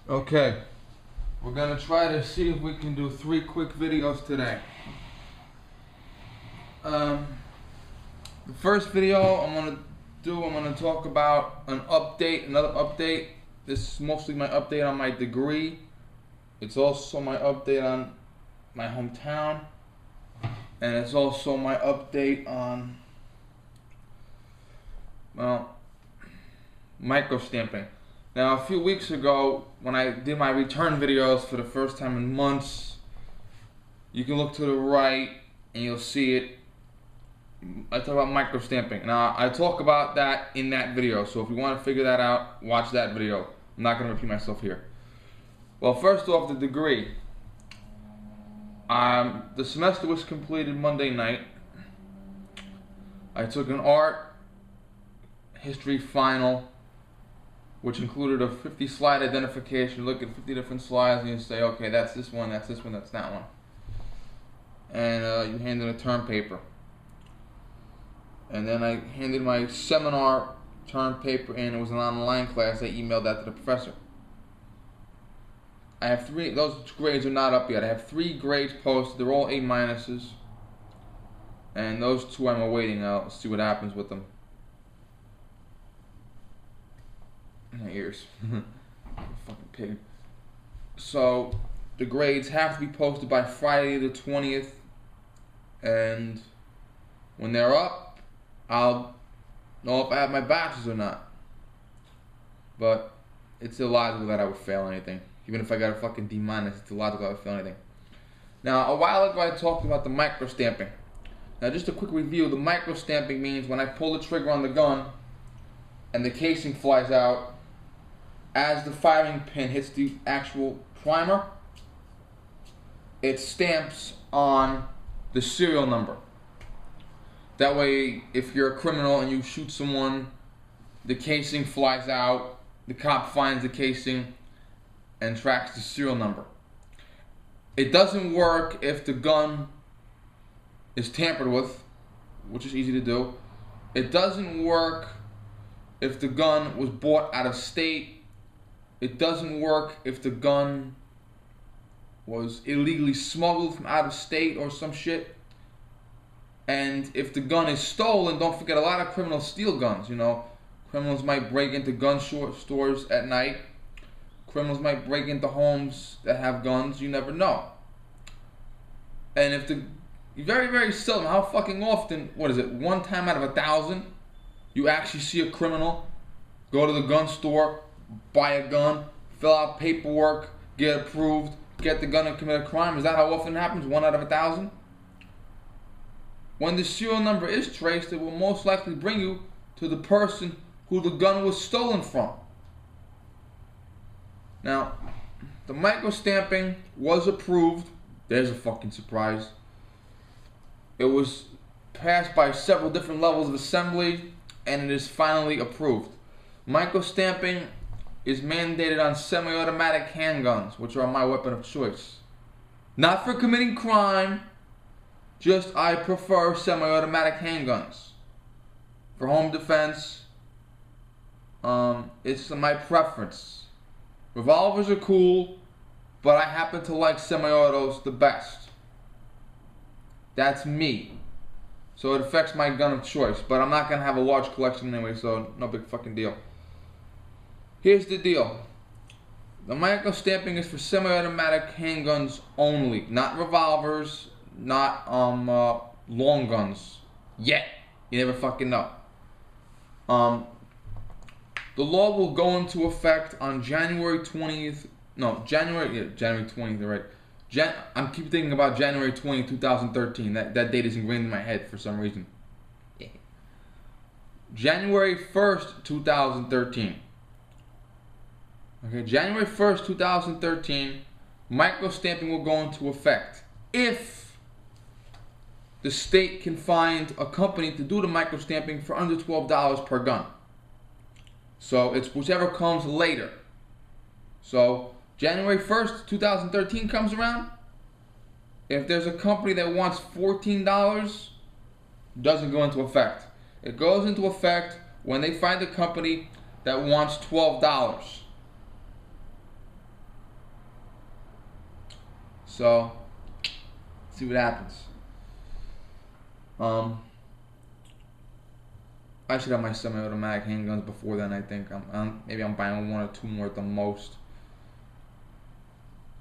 Okay, we're gonna try to see if we can do 3 quick videos today. The first video I'm gonna talk about another update. This is mostly my update on my degree. It's also my update on my hometown, and it's also my update on, well, microstamping. Now, a few weeks ago, when I did my return videos for the first time in months, you can look to the right and you'll see it. I talk about microstamping. Now, I talk about that in that video, so if you want to figure that out, watch that video. I'm not going to repeat myself here. Well, first off, the degree. The semester was completed Monday night. I took an art history final, which included a 50 slide identification. Look at 50 different slides and you say, okay, that's this one, that's this one, that's that one. And you hand in a term paper. And then I handed my seminar term paper in. It was an online class. I emailed that to the professor. I have 3, those grades are not up yet. I have 3 grades posted. They're all A minuses. And those 2 I'm awaiting. I'll see what happens with them. My ears. Fucking pig. So, the grades have to be posted by Friday the 20th. And when they're up, I'll know if I have my bachelor's or not. But it's illogical that I would fail anything. Even if I got a fucking D minus, it's illogical I would fail anything. Now, a while ago I talked about the microstamping. Now, just a quick review. The microstamping means when I pull the trigger on the gun and the casing flies out, as the firing pin hits the actual primer, it stamps on the serial number. That way, if you're a criminal and you shoot someone, the casing flies out, the cop finds the casing and tracks the serial number. It doesn't work if the gun is tampered with, which is easy to do. It doesn't work if the gun was bought out of state. It doesn't work if the gun was illegally smuggled from out of state or some shit. And if the gun is stolen, don't forget, a lot of criminals steal guns, you know. Criminals might break into gun stores at night. Criminals might break into homes that have guns. You never know. And if very, very seldom, how fucking often, what is it, 1 time out of 1,000, you actually see a criminal go to the gun store, buy a gun, fill out paperwork, get approved, get the gun and commit a crime? Is that how often it happens? 1 out of 1,000? When the serial number is traced, it will most likely bring you to the person who the gun was stolen from. Now, the microstamping was approved. There's a fucking surprise. It was passed by several different levels of assembly, and it is finally approved. Microstamping is mandated on semi-automatic handguns, which are my weapon of choice. Not for committing crime, just I prefer semi-automatic handguns. For home defense, it's my preference. Revolvers are cool, but I happen to like semi-autos the best. That's me. So it affects my gun of choice, but I'm not going to have a large collection anyway, so no big fucking deal. Here's the deal. The microstamping is for semi-automatic handguns only, not revolvers, not long guns. Yet. You never fucking know. The law will go into effect on January 20th. No, January 20th, right. I keep thinking about January 20th, 2013. That date is ingrained in my head for some reason. January 1st, 2013. Okay, January 1st, 2013, microstamping will go into effect if the state can find a company to do the microstamping for under $12 per gun. So it's whichever comes later. So January 1st, 2013 comes around. If there's a company that wants $14, it doesn't go into effect. It goes into effect when they find a company that wants $12. So, see what happens. I should have my semi-automatic handguns before then. I think maybe I'm buying 1 or 2 more at the most.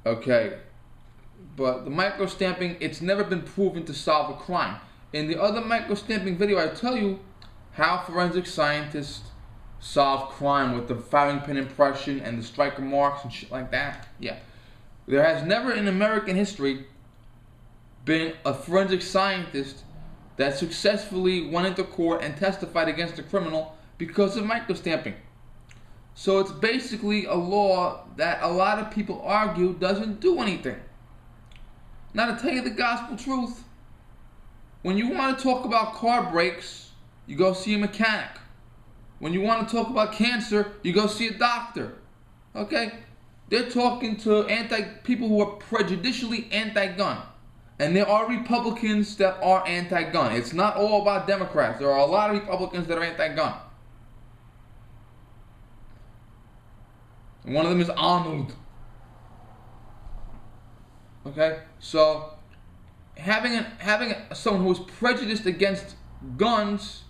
Okay, but the microstamping, it's never been proven to solve a crime. In the other microstamping video, I tell you how forensic scientists solve crime with the firing pin impression and the striker marks and shit like that. Yeah, there has never in American history been a forensic scientist that successfully went into court and testified against a criminal because of microstamping. So it's basically a law that a lot of people argue doesn't do anything. Now, to tell you the gospel truth, when you want to talk about car brakes, you go see a mechanic. When you want to talk about cancer, you go see a doctor. Okay? They're talking to people who are prejudicially anti-gun. And there are Republicans that are anti-gun. It's not all about Democrats. There are a lot of Republicans that are anti-gun. And one of them is Arnold. Okay? So, having someone who is prejudiced against guns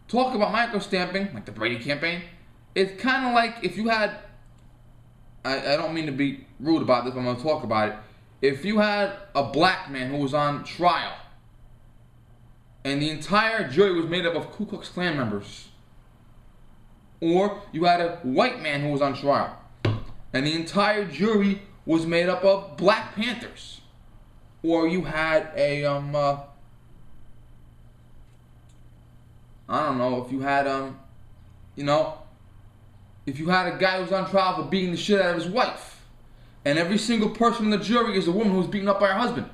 talk about microstamping, like the Brady campaign, it's kind of like if you had, I don't mean to be rude about this, but I'm going to talk about it. If you had a black man who was on trial and the entire jury was made up of Ku Klux Klan members, or you had a white man who was on trial and the entire jury was made up of Black Panthers, or you had a I don't know, if you had if you had a guy who was on trial for beating the shit out of his wife, and every single person in the jury is a woman who's beaten up by her husband.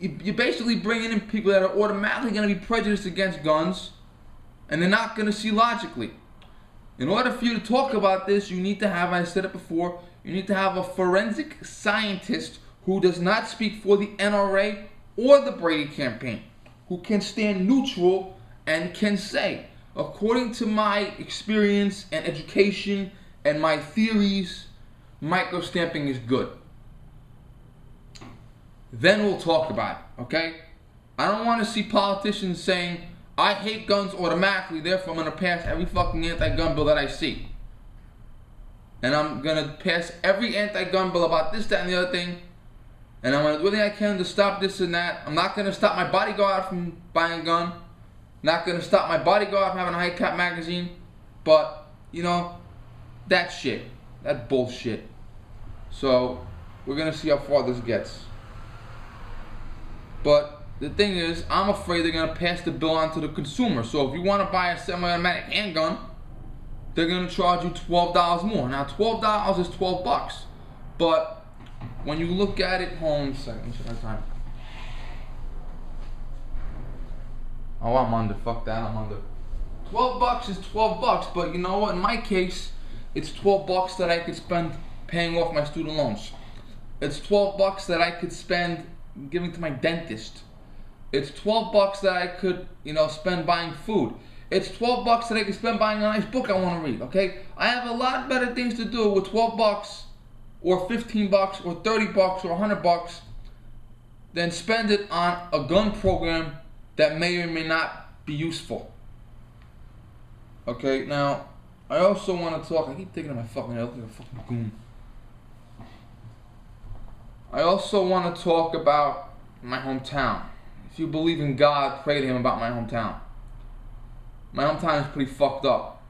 You're basically bringing in people that are automatically going to be prejudiced against guns, and they're not going to see logically. In order for you to talk about this, you need to have, I said it before, you need to have a forensic scientist who does not speak for the NRA or the Brady campaign, who can stand neutral and can say, according to my experience and education and my theories, microstamping is good. Then we'll talk about it, okay? I don't want to see politicians saying, I hate guns automatically, therefore I'm going to pass every fucking anti-gun bill that I see. And I'm going to pass every anti-gun bill about this, that, and the other thing. And I'm going to do everything I can to stop this and that. I'm not going to stop my bodyguard from buying a gun. Not going to stop my bodyguard from having a high-cap magazine. But, that shit. That bullshit. So, we're going to see how far this gets. But the thing is, I'm afraid they're going to pass the bill on to the consumer. So if you want to buy a semi-automatic handgun, they're going to charge you $12 more. Now, $12 is $12. But when you look at it, hold on a second. Check my time. Oh, I'm under. Fuck that. I'm under. $12 is $12. But you know what? In my case, it's $12 that I could spend paying off my student loans. It's $12 that I could spend giving to my dentist. It's $12 that I could, spend buying food. It's $12 that I could spend buying a nice book I want to read, okay? I have a lot better things to do with $12 or $15 or $30 or $100 than spend it on a gun program that may or may not be useful. Okay, now, I also want to talk, I keep thinking of my fucking head, I look like a fucking goon. I also want to talk about my hometown. If you believe in God, pray to Him about my hometown. My hometown is pretty fucked up.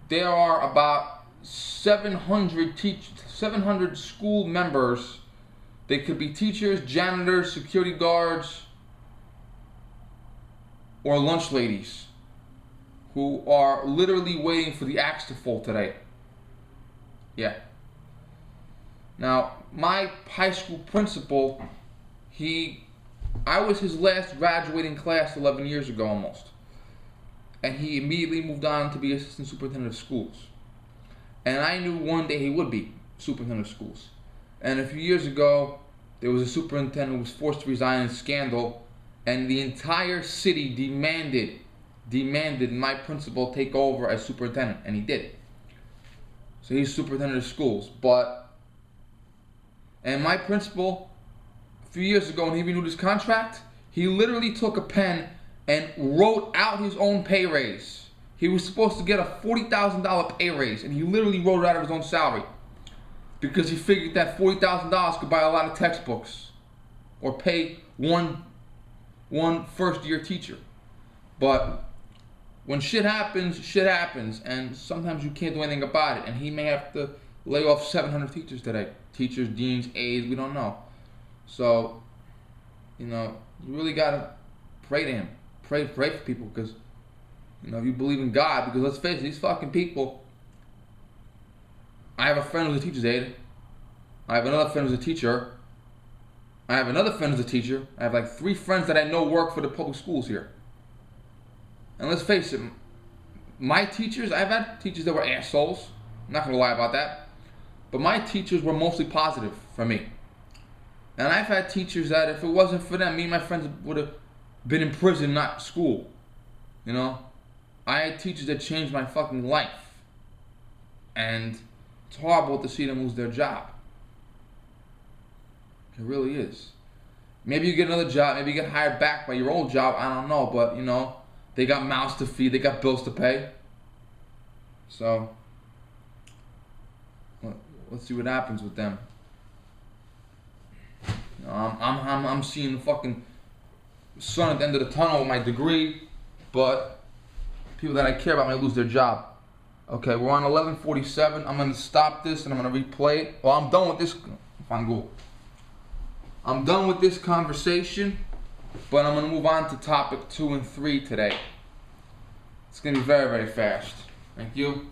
There are about 700 school members. They could be teachers, janitors, security guards, or lunch ladies who are literally waiting for the axe to fall today. Yeah. Now, my high school principal, I was his last graduating class 11 years ago almost. And he immediately moved on to be assistant superintendent of schools. And I knew one day he would be superintendent of schools. And a few years ago, there was a superintendent who was forced to resign in scandal, and the entire city demanded my principal take over as superintendent, and he did. So he's superintendent of schools. And my principal, a few years ago when he renewed his contract, he literally took a pen and wrote out his own pay raise. He was supposed to get a $40,000 pay raise, and he literally wrote it out of his own salary because he figured that $40,000 could buy a lot of textbooks or pay one first-year teacher. But when shit happens, and sometimes you can't do anything about it. And he may have to lay off 700 teachers today. Teachers, deans, aides, we don't know. So, you really gotta pray to him. Pray for people, because, if you believe in God, because let's face it, these fucking people. I have a friend who's a teacher's aide. I have another friend who's a teacher. I have another friend who's a teacher. I have like 3 friends that I know work for the public schools here. And let's face it, my teachers, I've had teachers that were assholes. I'm not going to lie about that. But my teachers were mostly positive for me. And I've had teachers that if it wasn't for them, me and my friends would have been in prison, not school. I had teachers that changed my fucking life. And it's horrible to see them lose their job. It really is. Maybe you get another job, maybe you get hired back by your old job, I don't know, but they got mouths to feed, they got bills to pay. So, let's see what happens with them. I'm seeing the fucking sun at the end of the tunnel with my degree, but people that I care about may lose their job. Okay, we're on 11:47. I'm gonna stop this and I'm gonna replay it. Well, I'm done with this. Fine, go. I'm done with this conversation, but I'm gonna move on to topic 2 and 3 today. It's gonna be very, very fast. Thank you.